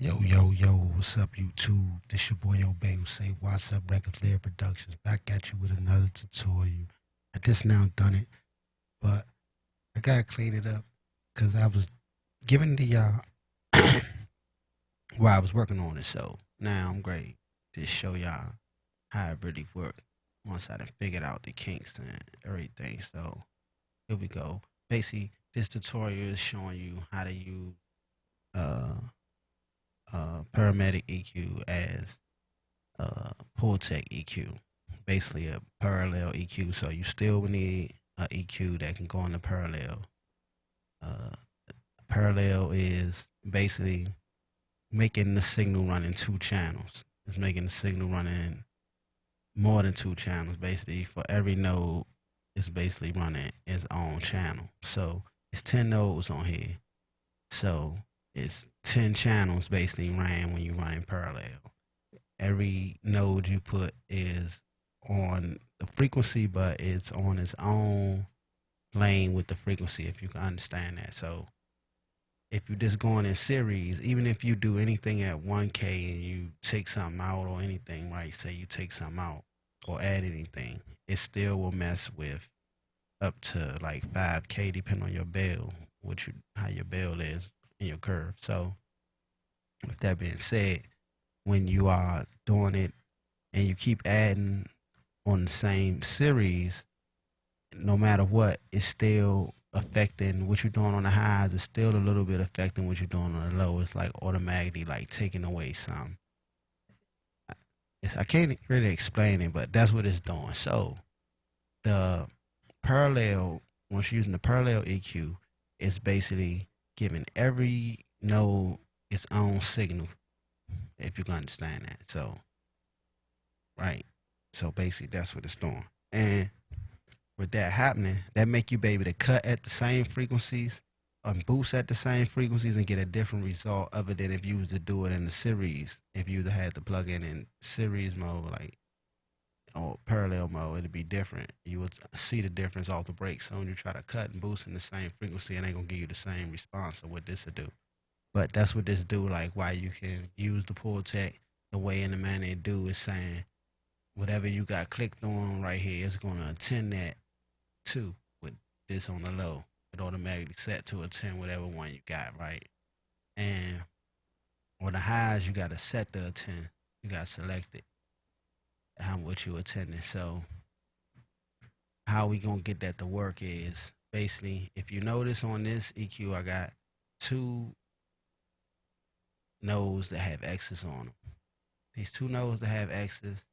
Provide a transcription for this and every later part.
Yo, yo, yo, what's up, YouTube? This your boy Obey who say what's up, Records Lair Productions. Back at you with another tutorial. I just now done it, but I gotta clean it up because I was giving the while I was working on it. So now I'm great to show y'all how it really worked once I done figured out the kinks and everything. So here we go. Basically, this tutorial is showing you how to use uh Parametric EQ as Pultec EQ, basically a parallel EQ. So you still need a EQ that can go on the parallel. Uh, Parallel is basically making the signal run in two channels. It's making the signal run in more than two channels. Basically, for every node, it's basically running its own channel. So it's 10 nodes on here. So it's 10 channels basically ran when you run in parallel. Every node you put is on the frequency, but it's on its own lane with the frequency, if you can understand that. So if you're just going in series, even if you do anything at 1K and you take something out or anything, right? Say you take something out or add anything, it still will mess with up to like 5K depending on your bell, how your bell is in your curve. So with that being said, when you are doing it and you keep adding on the same series, no matter what, it's still affecting what you're doing on the highs. It's still a little bit affecting what you're doing on the low. It's like automatically like taking away some. I can't really explain it, but that's what it's doing. So the parallel, once you're using the parallel EQ, it's basically giving every node its own signal, if you can understand that. So, right. So basically, that's what it's doing. And with that happening, that make you be able to cut at the same frequencies and boost at the same frequencies and get a different result other than if you was to do it in the series. If you had to plug in series mode, like or parallel mode, it'd be different. You would see the difference off the break. So when you try to cut and boost in the same frequency, it ain't gonna give you the same response of what this would do. But that's what this do. Like why you can use the Pultec the way and the manner it do is saying whatever you got clicked on right here, it's gonna attend that too with this on the low. It automatically set to attend whatever one you got, right? And on the highs, you gotta set the attend. You gotta select it, how much you attending. So how we gonna get that to work is basically if you notice on this EQ, I got two nodes that have X's on them. These two nodes that have X's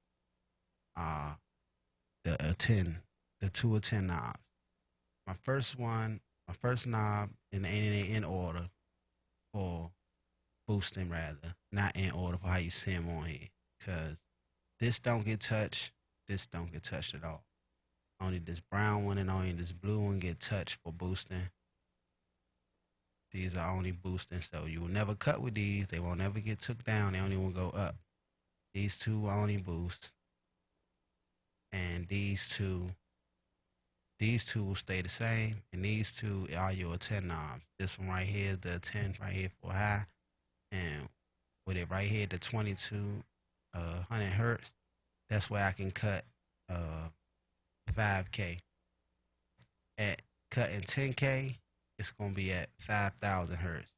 are the attend, the two attend knobs. My first knob in order for boosting rather, not in order for how you see them on here. Cause this don't get touched, this don't get touched at all. Only this brown one and only this blue one get touched for boosting. These are only boosting, so you will never cut with these. They won't ever get took down. They only will go up. These two only boost, and these two will stay the same, and these two are your 10 knobs. This one right here is the 10 right here for high, and with it right here, the 2200 hertz, that's where I can cut 5K. At cutting 10K, it's gonna be at 5,000 hertz.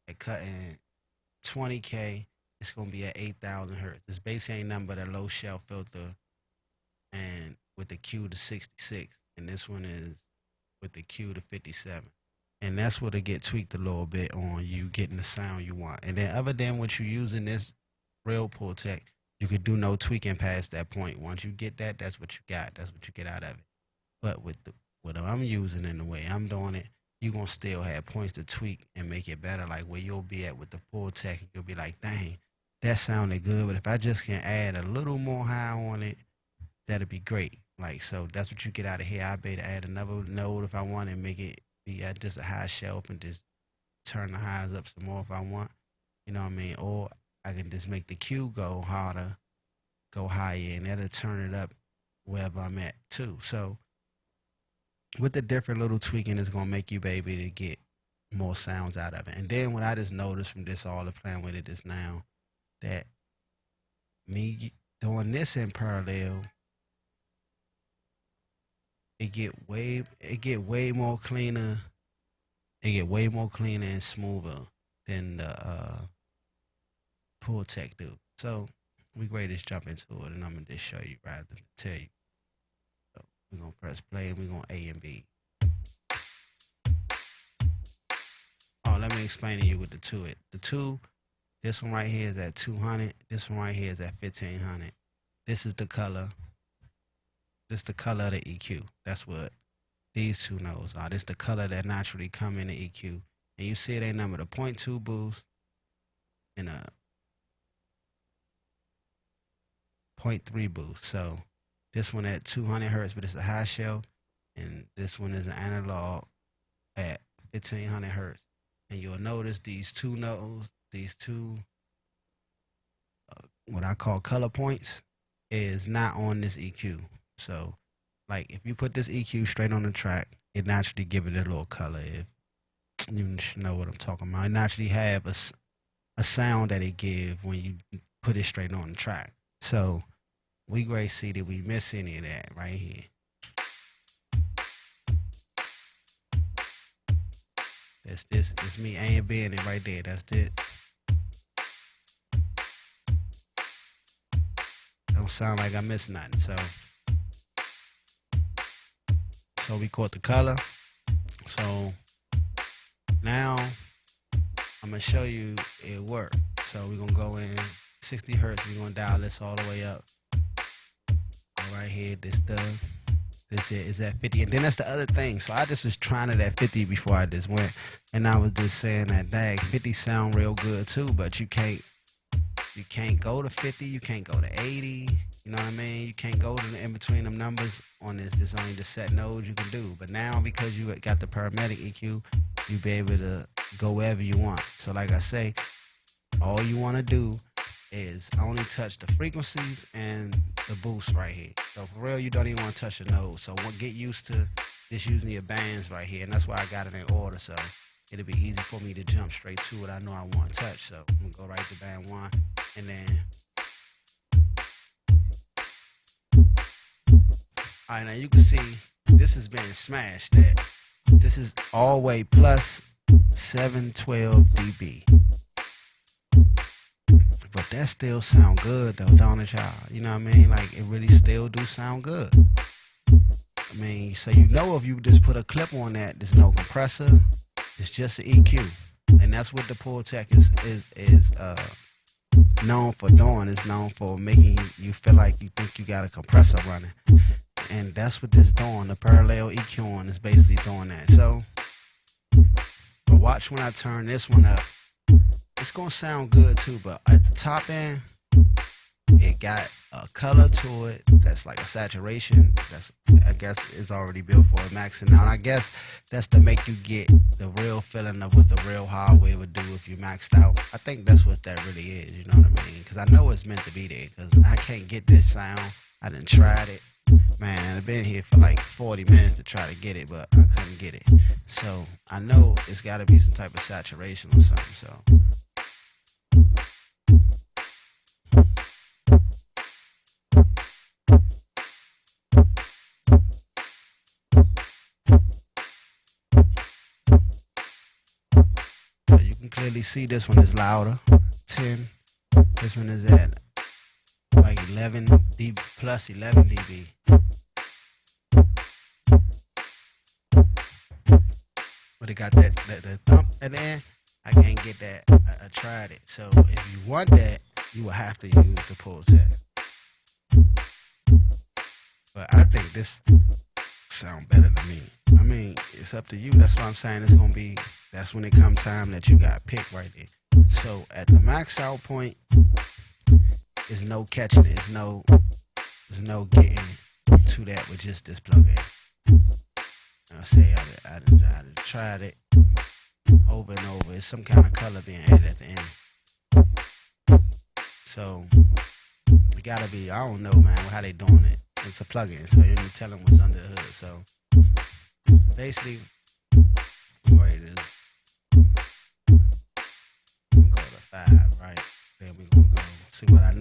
At cutting 20K, it's gonna be at 8,000 hertz. This basically ain't nothing but a low shelf filter, and with the Q to 66, and this one is with the Q to 57. And that's where it get tweaked a little bit on you getting the sound you want. And then other than what you using this real Pultec, you could do no tweaking past that point. Once you get that, that's what you got. That's what you get out of it. But with what I'm using and the way I'm doing it, you're gonna still have points to tweak and make it better. Like where you'll be at with the Pultec, you'll be like, dang, that sounded good. But if I just can add a little more high on it, that'd be great. Like so, that's what you get out of here. I better add another node if I want and make it be at just a high shelf and just turn the highs up some more if I want. You know what I mean? Or I can just make the Q go harder, go higher, and that'll turn it up wherever I'm at too. So with the different little tweaking, it's gonna make you be able to get more sounds out of it. And then what I just noticed from this all the playing with it is now that me doing this in parallel, it get way more cleaner. It get way more cleaner and smoother than the Pultec do. So we ready to jump into it, and I'm gonna just show you rather than tell you. So we're gonna press play and we're gonna A and B. Oh, let me explain to you what the two is. The two, this one right here is at 200. This one right here is at 1500. This is the color. This is the color of the EQ. That's what these two nodes are. This is the color that naturally come in the EQ. And you see it ain't number the 0.2 boost and a 0.3 boost. So this one at 200 hertz, but it's a high shelf, and this one is an analog at 1500 hertz. And you'll notice these two nodes, these two what I call color points, is not on this EQ. So like if you put this EQ straight on the track, it naturally give it a little color. If you should know what I'm talking about, it naturally have a sound that it give when you put it straight on the track. So we great see that we miss any of that right here. That's this. It's me A and B in it right there. That's it. Don't sound like I missed nothing. So we caught the color. So now I'm gonna show you it work. So we're gonna go in 60 hertz. We're gonna dial this all the way up. Right here, this is at 50, and then that's the other thing. So I just was trying it at 50 before I just went, and I was just saying that dang, 50 sound real good too, but you can't go to 50, you can't go to 80. You know what I mean? You can't go to the in between them numbers on this. There's only the set nodes you can do. But now because you got the Parametric EQ, you be able to go wherever you want. So like I say, all you want to do is only touch the frequencies and the boost right here. So for real, you don't even want to touch the nodes. So get used to just using your bands right here, and that's why I got it in order. So it'll be easy for me to jump straight to what I know I want to touch. So I'm gonna go right to band 1, and then all right, now you can see this is being smashed. That this is all the way plus 712 dB. But that still sound good though, don't it, y'all? You know what I mean? Like it really still do sound good. I mean, so you know if you just put a clip on that, there's no compressor, it's just an EQ. And that's what the Pultec is known for doing. It's known for making you feel like you think you got a compressor running. And that's what this doing. The parallel EQ on is basically doing that. So but watch when I turn this one up. It's gonna sound good too, but at the top end, it got a color to it that's like a saturation. That's, I guess, is already built for it maxing out. And I guess that's to make you get the real feeling of what the real hardware would do if you maxed out. I think that's what that really is. You know what I mean? Because I know it's meant to be there. Because I can't get this sound. I done tried it. Man, I've been here for like 40 minutes to try to get it, but I couldn't get it. So I know it's got to be some type of saturation or something. So. So you can clearly see this one is louder, 10. This one is at like 11 dB plus 11 dB. But it got that thump at the end. I can't get that. I tried it. So if you want that, you will have to use the Pultec. But I think this sound better than me. I mean, it's up to you. That's why I'm saying it's gonna be. That's when it come time that you got picked right there. So at the max out point, there's no catching it. There's no getting to that with just this plug-in. I say I tried it over and over. It's some kind of color being added at the end. So it gotta be, I don't know, man, how they doing it. It's a plug-in, so you didn't tell them what's under the hood. So basically, we're ready to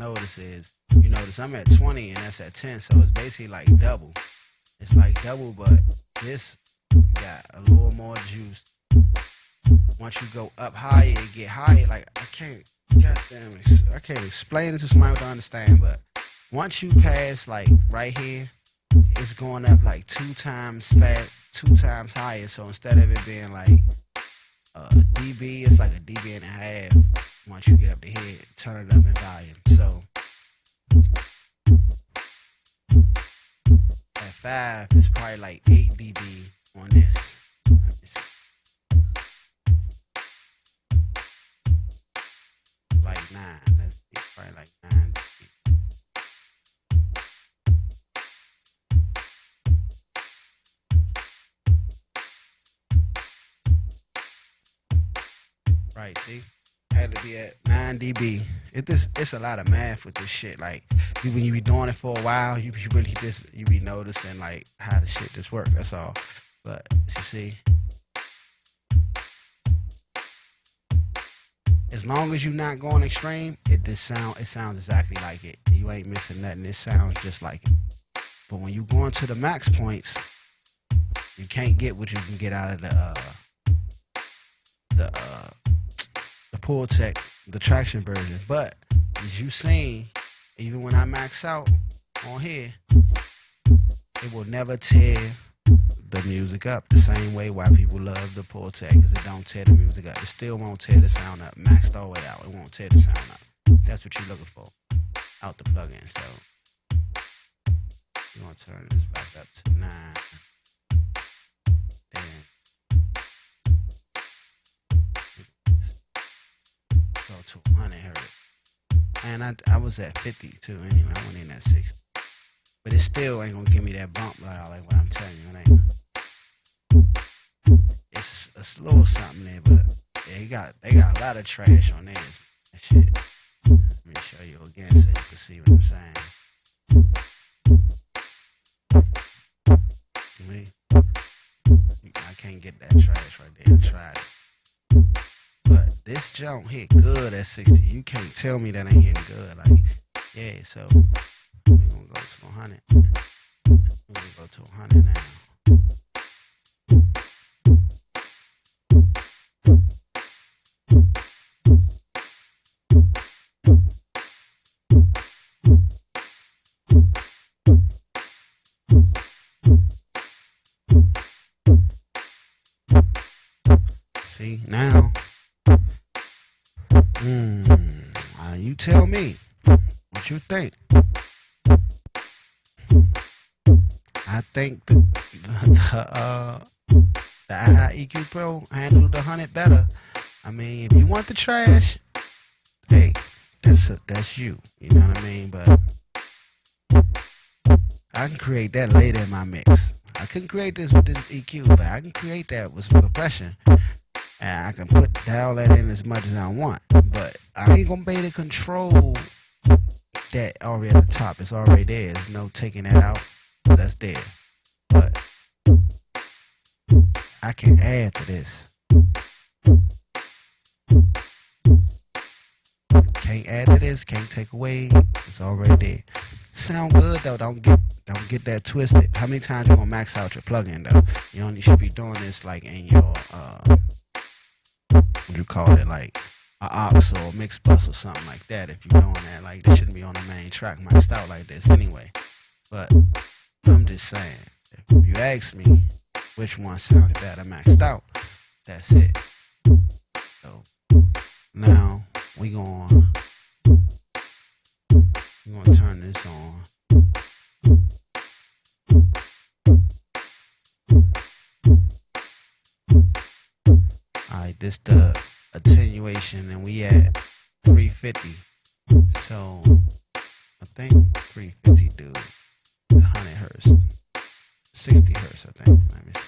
notice is, you notice I'm at 20 and that's at 10, so it's basically like double. It's like double, but this got a little more juice. Once you go up higher, it get higher. Like I can't explain it to somebody to understand, but once you pass like right here, it's going up like 2 times fast, 2 times higher. So instead of it being like dB, it's like a dB and a half. Once you get up to here, turn it up in volume. So at 5, it's probably like 8 dB on this. Like 9. That's probably like 9 dB. Right, see? Had to be at 9 dB. It's a lot of math with this shit. Like when you be doing it for a while, you be noticing like how the shit just work. That's all. But you see, as long as you're not going extreme, it sounds exactly like it. You ain't missing nothing. It sounds just like it. But when you go into the max points, you can't get what you can get out of the Pultec, the Tracktion version. But as you seen, even when I max out on here, it will never tear the music up the same way why people love the Pultec, because it don't tear the music up. It still won't tear the sound up. Maxed all the way out, it won't tear the sound up. That's what you're looking for out the plugin. So you're gonna turn this back up to 9. Then go to 100 hertz. And I was at 50 too anyway. I went in at 60. But it still ain't gonna give me that bump like what I'm telling you. It ain't. It's a little something there, but yeah, they got a lot of trash on theirs. That shit. Let me show you again so you can see what I'm saying. I can't get that trash right there. I tried it. But this jump hit good at 60. You can't tell me that ain't hitting good. Like, yeah, so we're gonna go to 100. We're gonna go to 100 now. See, now, you tell me what you think. I think the EQ Pro handled the 100 better. I mean, if you want the trash, hey, that's you. You know what I mean? But I can create that later in my mix. I couldn't create this with this EQ, but I can create that with some compression. And I can dial that in as much as I want. But I ain't gonna be able to control that already at the top. It's already there. There's no taking that out. That's there. But I can add to this. Can't add to this, can't take away. It's already there. Sound good though. Don't get that twisted. How many times you gonna max out your plugin though? You only should be doing this like in your what you call it, like a aux or a mix bus or something like that. If you're doing that, like they shouldn't be on the main track maxed out like this anyway. But I'm just saying, if you ask me which one sounded better maxed out, that's it. So now we're gonna turn this on. Alright, this the attenuation and we at 350. So I think 350 do 100 hertz. 60 hertz, I think. Let me see.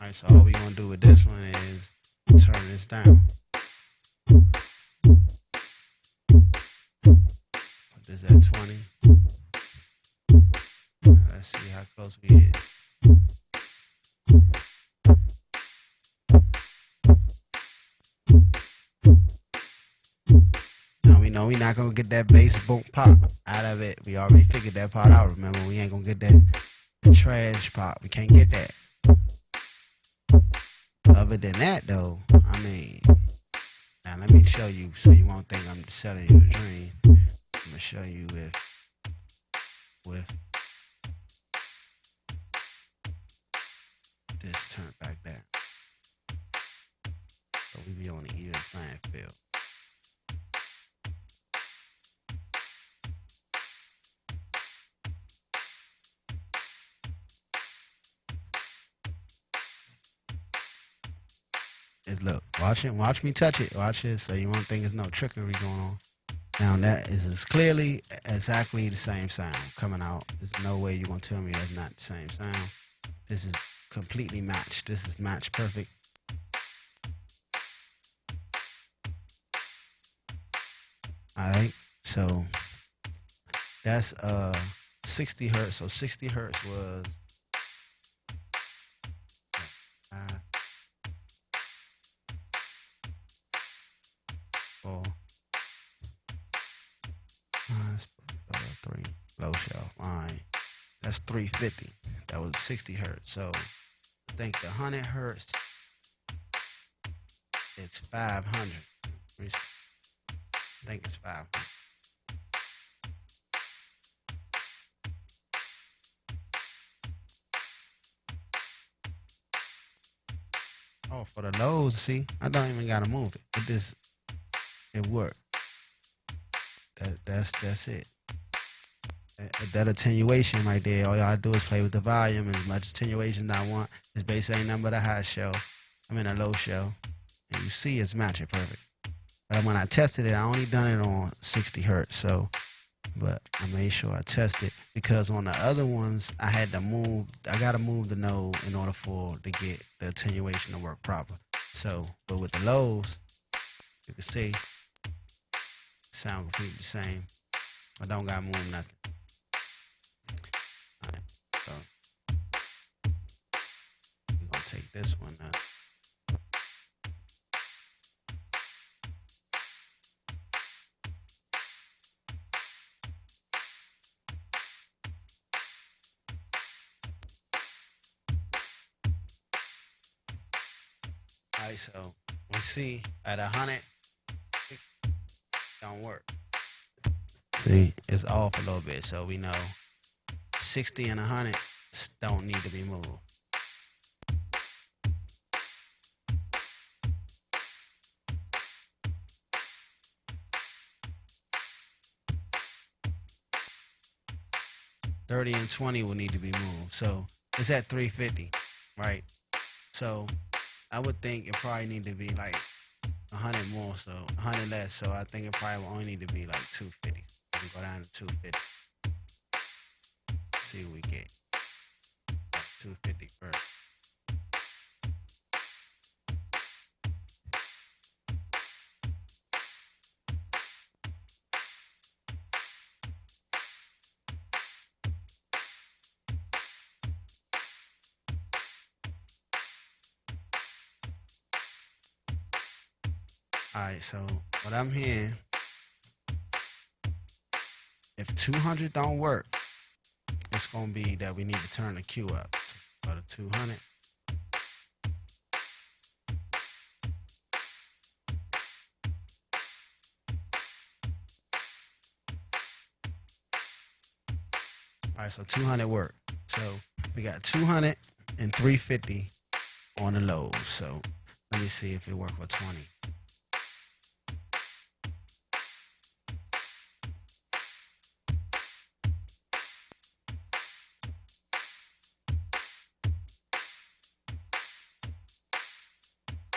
Alright, so all we're gonna do with this one is turn this down. is at 20. Let's see how close we is. Now we know we're not gonna get that bass boom pop out of it. We already figured that part out. Remember, we ain't gonna get that trash pop. We can't get that. Other than that, though, I mean, now let me show you so you won't think I'm selling you a dream. I'm gonna show you with this turned back down. So we be on the even playing field. Look, watch me touch it. Watch it so you won't think there's no trickery going on. Now that is clearly exactly the same sound coming out. There's no way you're gonna tell me that's not the same sound. This is completely matched. This is match perfect. Alright, so that's 60 hertz. So 60 hertz was 4. Low shelf. Alright. That's 350. That was 60 hertz. So I think the 100 hertz, it's 500. I think it's 500. Oh, for the lows, see, I don't even gotta move it. It worked. That's it. That attenuation right there, all y'all do is play with the volume, and as much attenuation as I want. This bass ain't nothing but a high shell. I'm in a low shell, and you see it's matching perfect. But when I tested it, I only done it on 60 hertz. So, but I made sure I tested, because on the other ones I gotta move the node in order to get the attenuation to work proper. So, but with the lows, you can see sound completely the same. I don't gotta move nothing. Alright, so we're gonna take this one now. Alright, so we see at 100, it don't work. See, it's off a little bit, so we know 60 and 100 don't need to be moved. $30 and $20 will need to be moved. So it's at 350, right? So I would think it probably need to be like 100 more, so 100 less. So I think it probably will only need to be like 250. We go down to 250. See what we get. 250 first. Alright, so what I'm hearing, if 200 don't work, it's gonna be that we need to turn the Q up. So go to 200. Alright, so 200 work. So we got 200 and 350 on the lows. So let me see if it works for 20.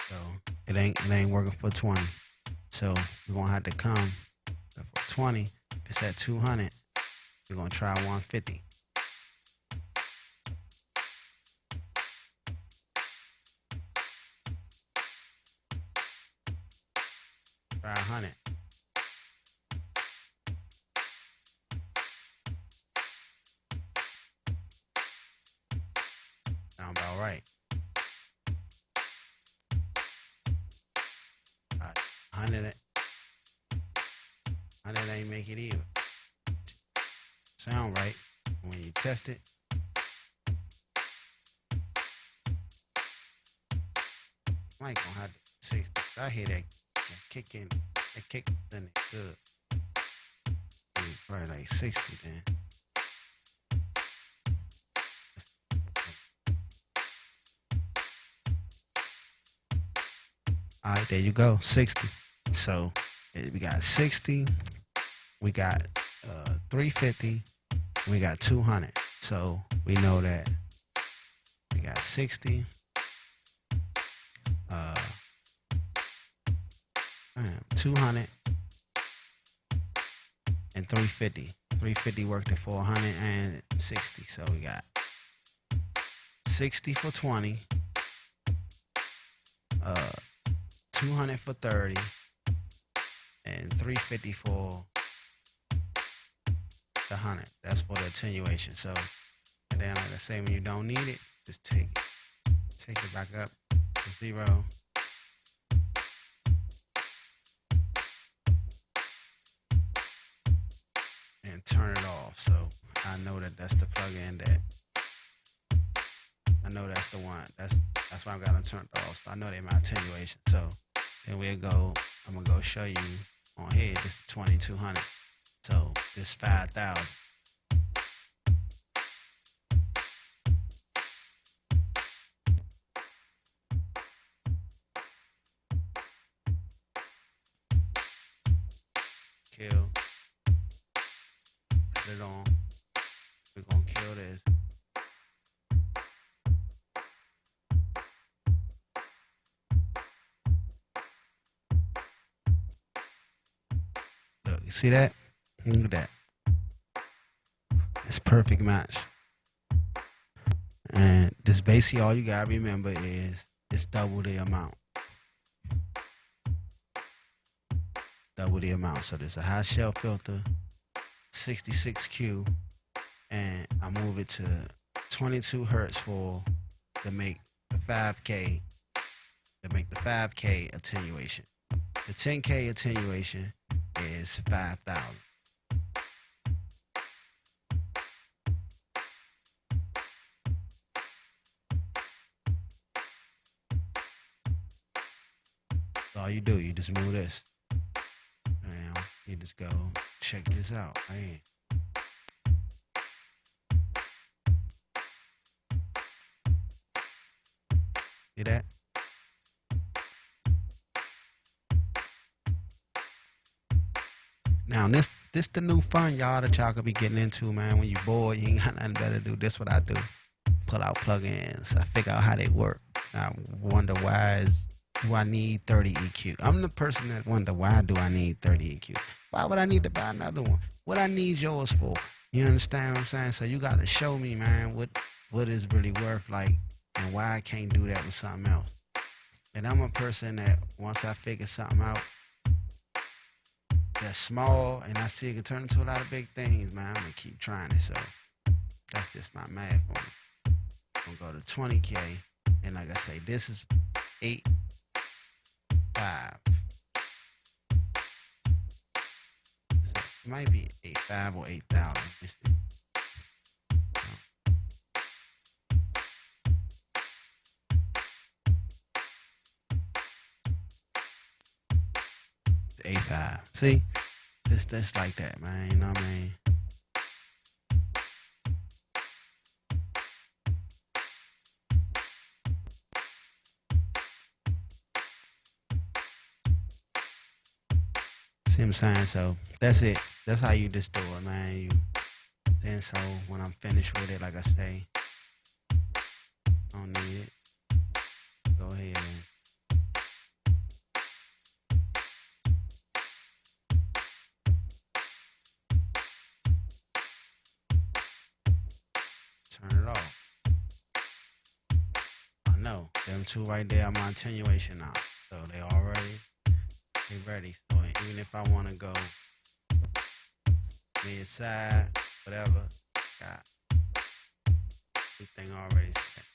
So it ain't working for 20. So we're gonna have to come for 20. If it's at 200, we're gonna try 150. Try 100. right. All right. 100 ain't make it either. Sound right when you test it. Might gonna have to 60. I hear that kick in. That kick in it good. Probably like 60 then. All right, there you go, 60. So we got 60, we got 350, we got 200. So we know that we got 60, 200, and 350. 350 worked at 460. So we got 60 for 20, 200 for 30, and 350 for the 100. That's for the attenuation. So, and then like I say, when you don't need it, just take it back up to 0. And turn it off. So I know that that's the plug-in that I know that's the one. That's why I got them turned off. So I know they're my attenuation. So then we'll go. I'm gonna go show you on here. This is 2200. So this 5,000. Kill. Put it on. We're gonna kill this. Look, you see that? Look at that. It's perfect match. And this basically all you gotta remember is it's double the amount. Double the amount. So there's a high shelf filter, 66Q, and I move it to 22 hertz to make the 5K attenuation. The 10K attenuation is 5,000. So all you do, you just move this. Now you just go check this out. Right? See that? Now this the new fun y'all that y'all could be getting into, man. When you bored, you ain't got nothing better to do. This what I do. Pull out plugins. I figure out how they work. I wonder do I need 30 EQ? I'm the person that wonder why do I need 30 EQ? Why would I need to buy another one? What I need yours for? You understand what I'm saying? So you got to show me, man, what is really worth, like, and why I can't do that with something else. And I'm a person that once I figure something out that's small and I see it can turn into a lot of big things, man, I'm gonna keep trying it. So that's just my math on it. I'm gonna go to 20K, and like I say, this is 8.5. It might be 8.5 or 8,000. It's 8.5. See, this like that, man. You know what I mean? See what I'm saying? So that's it. That's how you just do it, man. Then so when I'm finished with it, like I say, I don't need it. Go ahead and turn it off. I know them two right there are my attenuation now, so they ready. So even if I want to go mid-side, whatever, got everything already set.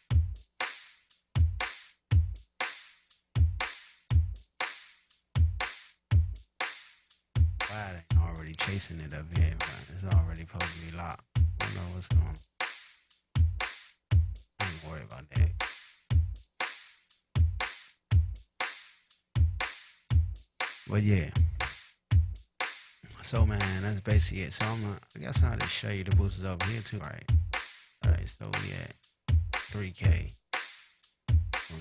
why it ain't already chasing it up here, but it's already supposed to be locked. I don't know what's going on. I ain't worried about that. But yeah. So man, that's basically it. So I guess I'll just show you the boosters over here too. Alright, so we at 3K. I'm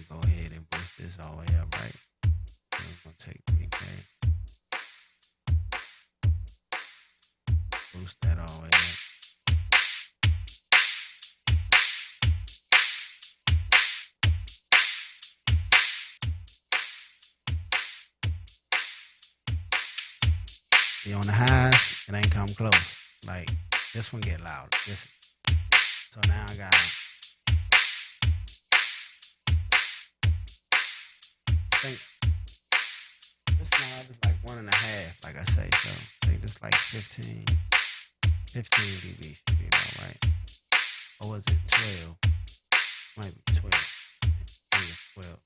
gonna go ahead and boost this all the way up, right? So I'm gonna take 3K. Boost that all the way up. See, on the highs, it ain't come close. Like, this one get loud. So now I got, I think this knob is like 1.5, like I say. So I think this like 15 dB should be about right. Or was it 12? Might be 12. I think it's 12.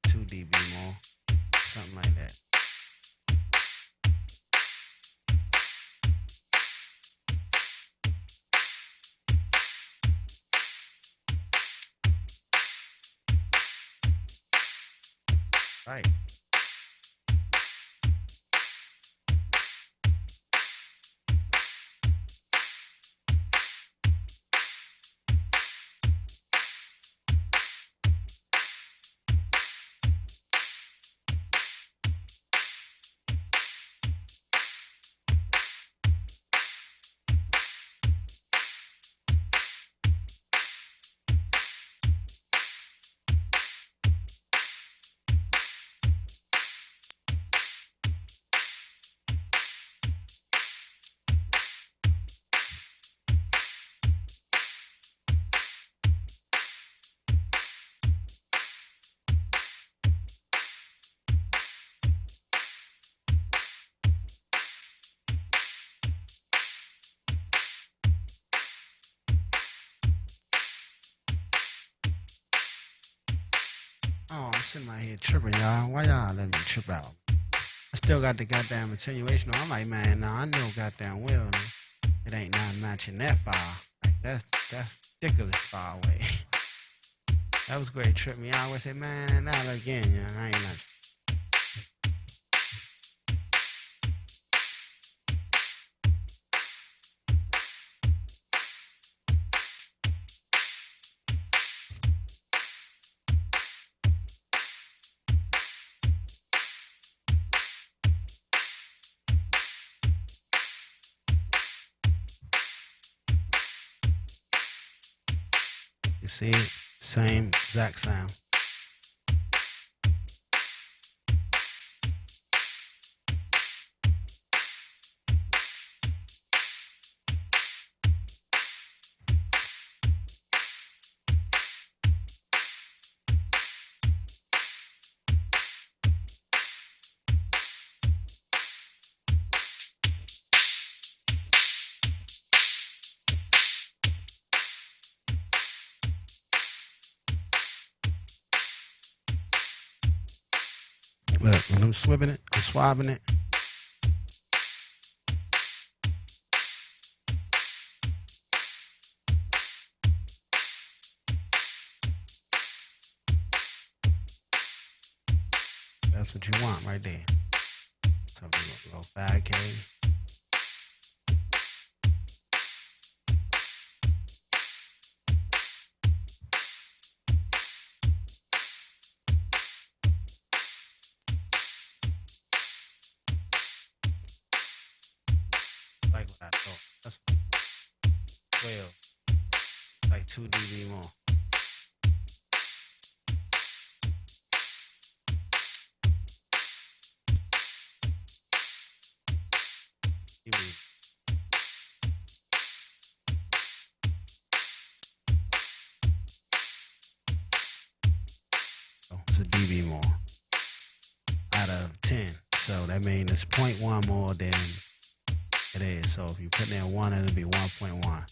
2 dB more. Something like that. Right. Oh, I'm sitting right here tripping, y'all. Why y'all letting me trip out? I still got the goddamn attenuation on. I'm like, man, nah, I know goddamn well it ain't nothing matching that file. Like, that's ridiculous far away. That was great. Trip me out. I say, man, not again, yeah. I ain't not. You see it? Same exact sound. Look, when I'm swabbing it. That's what you want right there. So we're gonna go 5K. Like what I thought. That's 12. Like 2 dB more. So it's a dB more out of 10. So that means it's 0.1 more than it is. So if you put in 1, it'll be 1.1.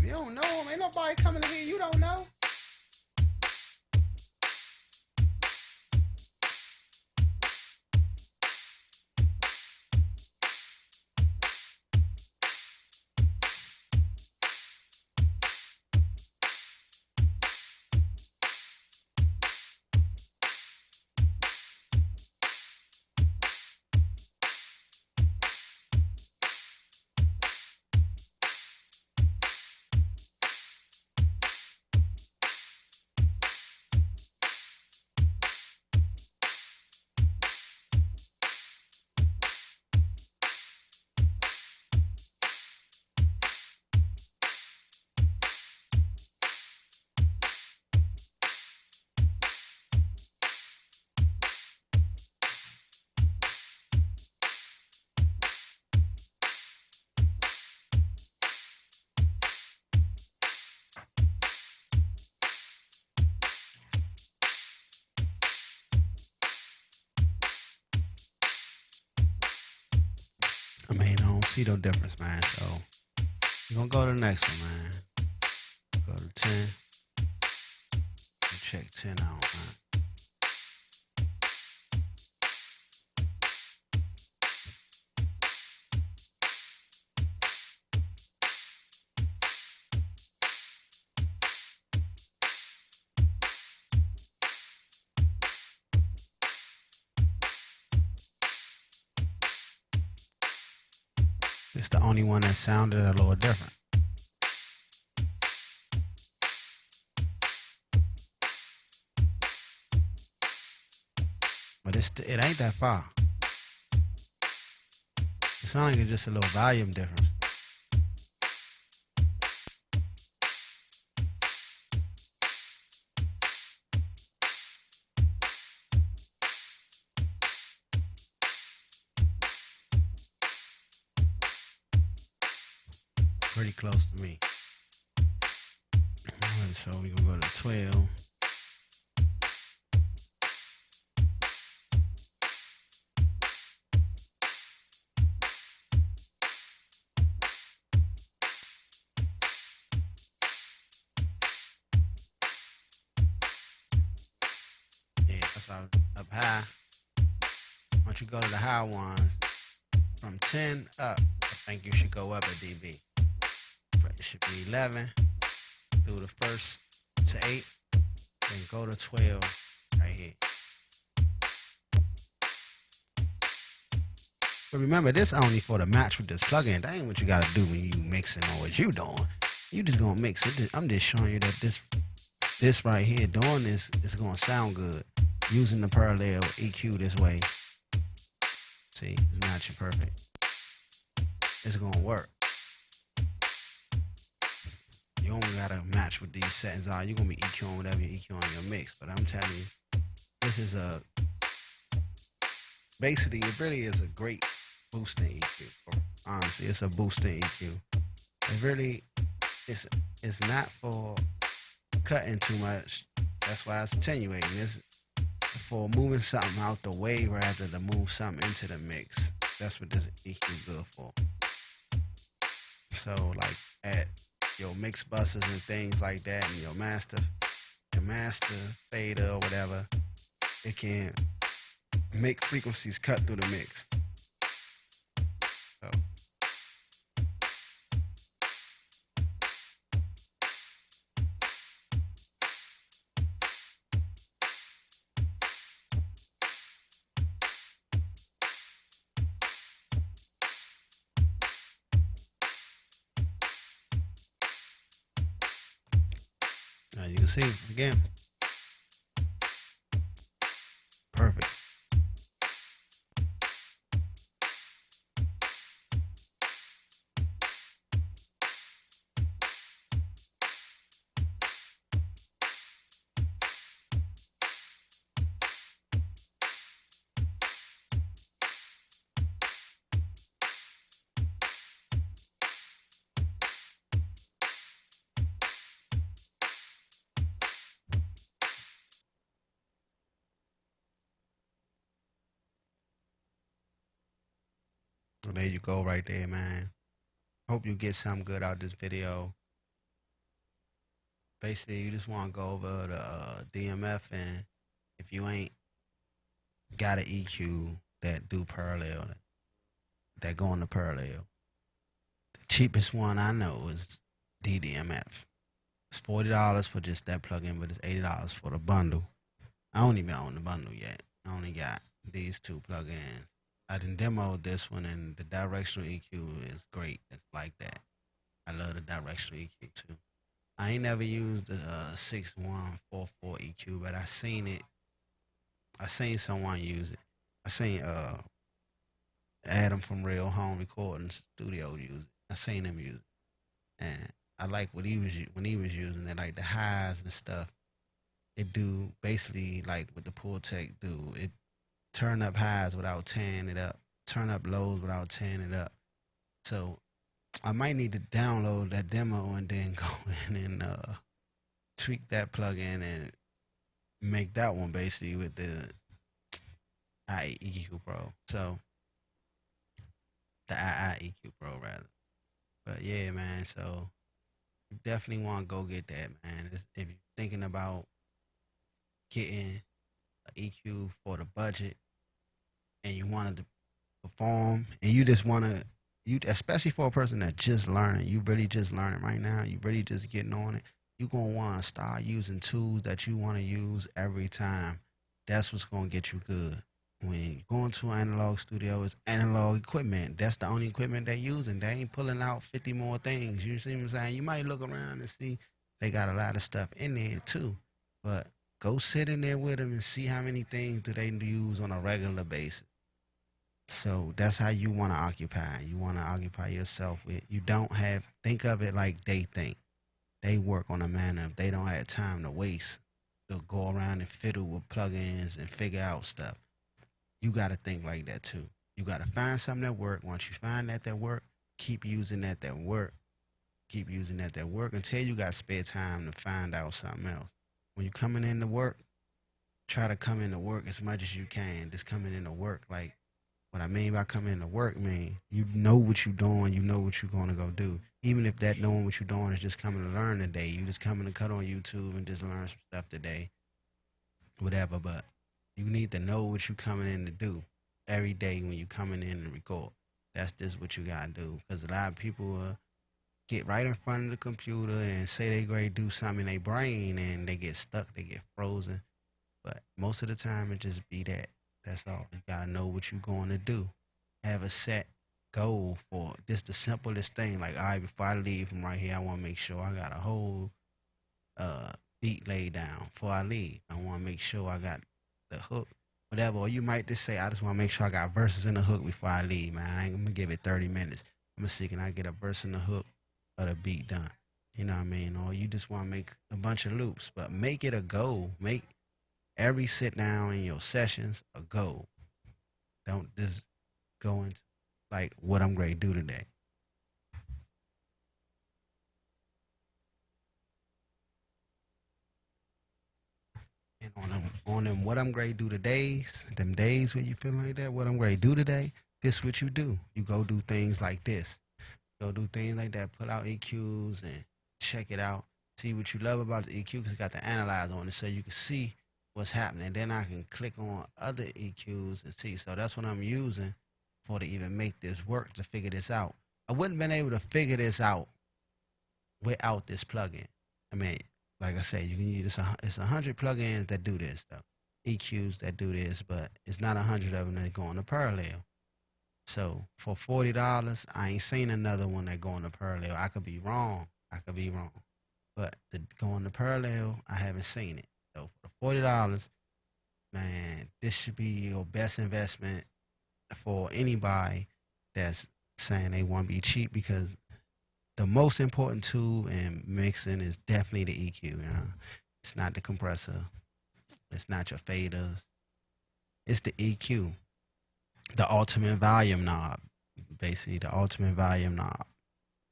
You don't know him. Ain't nobody coming in here you don't know. I mean, I don't see no difference, man. So we're gonna go to the next one, man. Go to 10. Check 10 out, man. It's the only one that sounded a little different. But it ain't that far. It sounds like it's just a little volume difference. Pretty close to me. Alright, so we're gonna go to 12. Yeah, that's why up high. Once you go to the high ones, from 10 up, I think you should go up a dB. It should be 11 through the first to 8, then go to 12 right here. But remember, this only for the match with this plugin. That ain't what you gotta do when you mixing or what you doing. You just gonna mix it. I'm just showing you that this right here doing this is gonna sound good using the parallel EQ this way. See, it's matching perfect. It's gonna work. You only gotta match with these settings are. You're gonna be EQing whatever you EQ on your mix. But I'm telling you, this is basically it really is a great boosting EQ. Honestly, it's a boosting EQ. It really it's not for cutting too much. That's why it's attenuating. It's for moving something out the way rather than move something into the mix. That's what this EQ good for. So like at your mix buses and things like that, and your master fader or whatever, it can make frequencies cut through the mix. So now you can see again, perfect. So there you go right there, man. Hope you get something good out of this video. Basically, you just want to go over the DMF, and if you ain't got an EQ that do parallel, that go on the parallel, the cheapest one I know is DDMF. It's $40 for just that plugin, but it's $80 for the bundle. I don't even own the bundle yet. I only got these two plugins. I done demoed this one, and the directional EQ is great. It's like that. I love the directional EQ too. I ain't never used the 6144 EQ, but I seen it. I seen someone use it. I seen Adam from Real Home Recordings Studio use it. I seen him use it, and I like what he was when he was using it, like the highs and stuff. It do basically like what the Pultec do. It turn up highs without tearing it up, turn up lows without tearing it up. So I might need to download that demo and then go in and tweak that plugin and make that one basically with the IEQ Pro. So the IEQ Pro rather. But yeah, man. So you definitely want to go get that, man. If you're thinking about getting an EQ for the budget and you wanted to perform and you just want to, you especially for a person that just learning, you really just learning right now, you really just getting on it, you're going to want to start using tools that you want to use every time. That's what's going to get you good. When you go into an analog studio, it's analog equipment. That's the only equipment they're using. They ain't pulling out 50 more things. You see what I'm saying? You might look around and see they got a lot of stuff in there too. But go sit in there with them and see how many things do they use on a regular basis. So that's how you want to occupy. You want to occupy yourself with. You don't have. Think of it like they think. They work on a manner. If they don't have time to waste, they'll go around and fiddle with plugins and figure out stuff. You got to think like that too. You got to find something that work. Once you find that work, keep using that work. Keep using that work until you got spare time to find out something else. When you coming into work, try to come into work as much as you can. Just coming into work, like what I mean by coming into work, man, you know what you're doing, you know what you're going to go do. Even if that knowing what you're doing is just coming to learn today, you just coming to cut on YouTube and just learn some stuff today, whatever. But you need to know what you're coming in to do every day when you're coming in and record. That's just what you got to do. Because a lot of people get right in front of the computer and say they great do something in their brain and they get stuck, they get frozen. But most of the time it just be that. That's all. You gotta know what you're going to do. Have a set goal for just the simplest thing. Like, all right, before I leave from right here, I want to make sure I got a whole beat laid down before I leave. I want to make sure I got the hook, whatever. Or you might just say, I just want to make sure I got verses in the hook before I leave, man. I'm gonna give it 30 minutes. I'm gonna see can I get a verse in the hook or the beat done. You know what I mean? Or you just want to make a bunch of loops, but make it a goal. Make every sit down in your sessions a goal. Don't just go into like what I'm going to do today. And on them what I'm going to do today, them days when you feel like that, what I'm going to do today, this what you do. You go do things like this. Go do things like that. Pull out EQs and check it out. See what you love about the EQ because it got the analyze on it so you can see what's happening. Then I can click on other EQs and see. So that's what I'm using for to even make this work, to figure this out. I wouldn't have been able to figure this out without this plugin. I mean, like I said, you can use it's 100 plugins that do this stuff, EQs that do this, but it's not 100 of them that go on the parallel. So for $40, I ain't seen another one that go on the parallel. I could be wrong. But to go on the parallel, I haven't seen it. So for the $40, man, this should be your best investment for anybody that's saying they want to be cheap, because the most important tool in mixing is definitely the EQ. You know? It's not the compressor. It's not your faders. It's the EQ, the ultimate volume knob. Basically, the ultimate volume knob.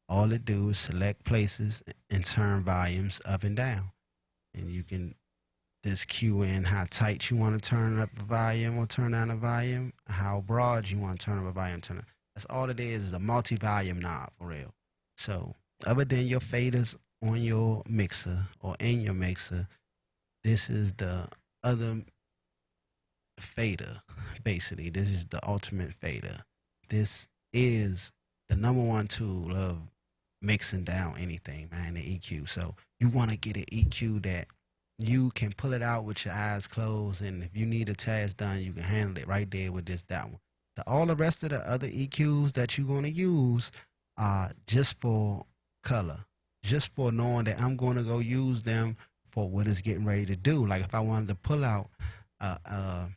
All it do is select places and turn volumes up and down. And you can just cue in how tight you want to turn up the volume or turn down the volume, how broad you want to turn up the volume, turn up. That's all it is a multi-volume knob for real. So other than your faders, on your mixer or in your mixer, this is the other fader. Basically, this is the ultimate fader. This is the number one tool of mixing down anything, man, the EQ. So you want to get an EQ that you can pull it out with your eyes closed, and if you need a task done, you can handle it right there with that one. All the rest of the other EQs that you're going to use are just for color, just for knowing that I'm going to go use them for what it's getting ready to do. Like if I wanted to pull out a, a,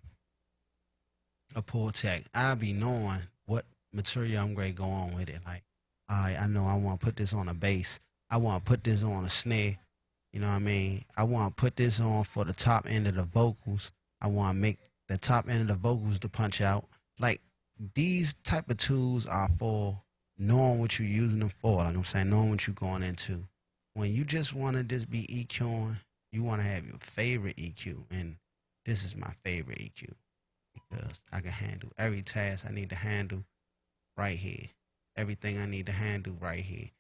a Pultec, I'll be knowing what material I'm going to go on with it. Like, I know I want to put this on a bass. I want to put this on a snare. You know what I mean? I want to put this on for the top end of the vocals. I want to make the top end of the vocals to punch out. Like these type of tools are for knowing what you're using them for. Like I'm saying, knowing what you're going into. When you just want to just be EQing, you want to have your favorite EQ, and this is my favorite EQ because I can handle every task I need to handle right here. Everything I need to handle right here.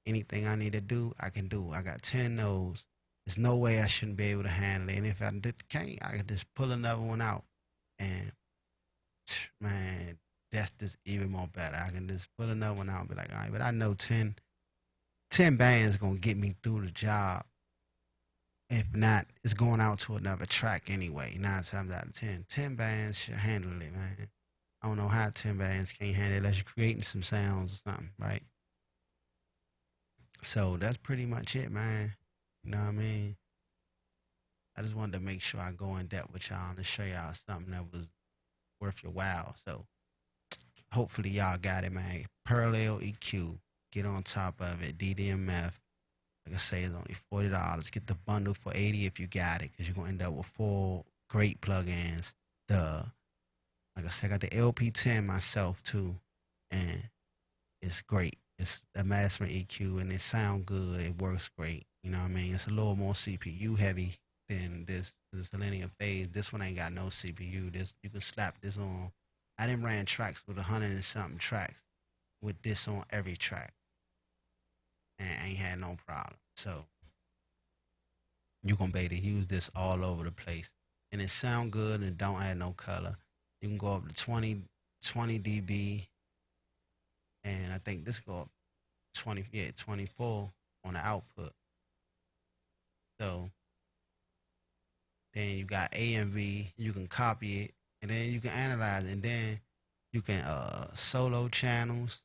Anything I need to do, I can do. I got 10 nodes. There's no way I shouldn't be able to handle it. And if I can't, I can just pull another one out. And man, that's just even more better. I can just pull another one out and be like, all right, but I know 10 bands going to get me through the job. If not, it's going out to another track anyway. 9 times out of 10 bands should handle it, man. I don't know how 10 bands can't handle it unless you're creating some sounds or something, right? So that's pretty much it, man. You know what I mean? I just wanted to make sure I go in depth with y'all and show y'all something that was worth your while. So hopefully y'all got it, man. Parallel EQ. Get on top of it. DDMF. Like I say, it's only $40. Get the bundle for $80 if you got it, because you're gonna end up with 4 great plugins. Like I said, I got the LP10 myself too, and it's great. It's a mastering EQ, and it sound good. It works great. You know what I mean? It's a little more CPU heavy than this linear phase. This one ain't got no CPU. This you can slap this on. I didn't ran tracks with 100 and something tracks with this on every track, and I ain't had no problem. So you gonna be able to use this all over the place, and it sound good and don't add no color. You can go up to 20 dB, and I think this go up 24 on the output. So then you got A and V, you can copy it, and then you can analyze it, and then you can solo channels.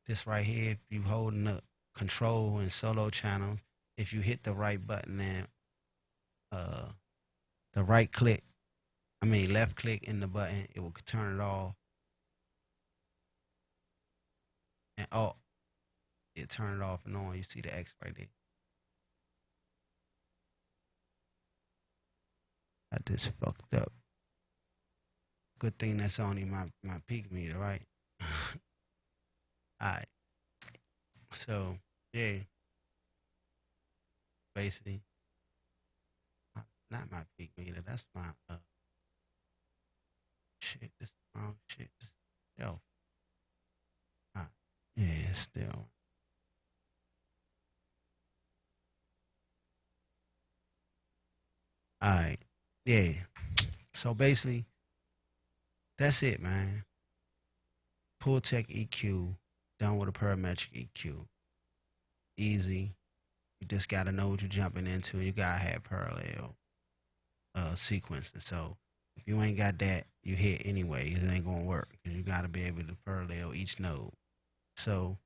This right here, if you holding the control and solo channels, if you hit the right button and the left click in the button, it will turn it off. And it turn it off and on. You see the X right there. I just fucked up. Good thing that's only my peak meter, right? Alright. So, yeah. Basically. Not my peak meter. That's my shit. This wrong shit. Yo. Alright. Yeah, still. Alright. Yeah. So basically, that's it, man. Pultec EQ done with a parametric EQ. Easy. You just gotta know what you're jumping into. You gotta have parallel sequencing. So if you ain't got that, you hit anyway. It ain't gonna work because you gotta be able to parallel each node. So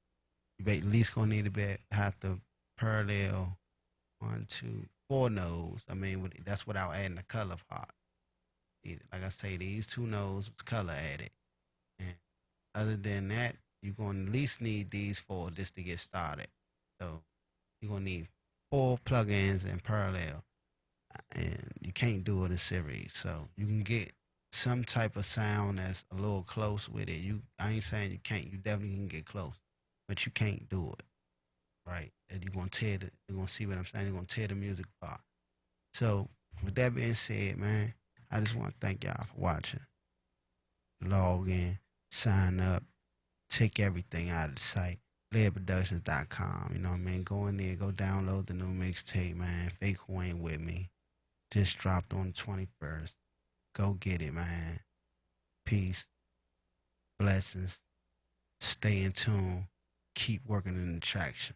you at least gonna need to have to parallel 1, 2, 4 nodes. I mean, that's without adding the color part. Like I say, these 2 nodes was color added. And other than that, you're going to at least need these 4 just to get started. So you're going to need 4 plugins in parallel. And you can't do it in series. So you can get some type of sound that's a little close with it. I ain't saying you can't. You definitely can get close. But you can't do it. Right? And you're going to see what I'm saying? You're going to tear the music apart. So with that being said, man, I just want to thank y'all for watching. Log in, sign up, take everything out of the site. LedProductions.com. You know what I mean? Go in there, go download the new mixtape, man. Fake Who Ain't With Me. Just dropped on the 21st. Go get it, man. Peace. Blessings. Stay in tune. Keep working in the traction.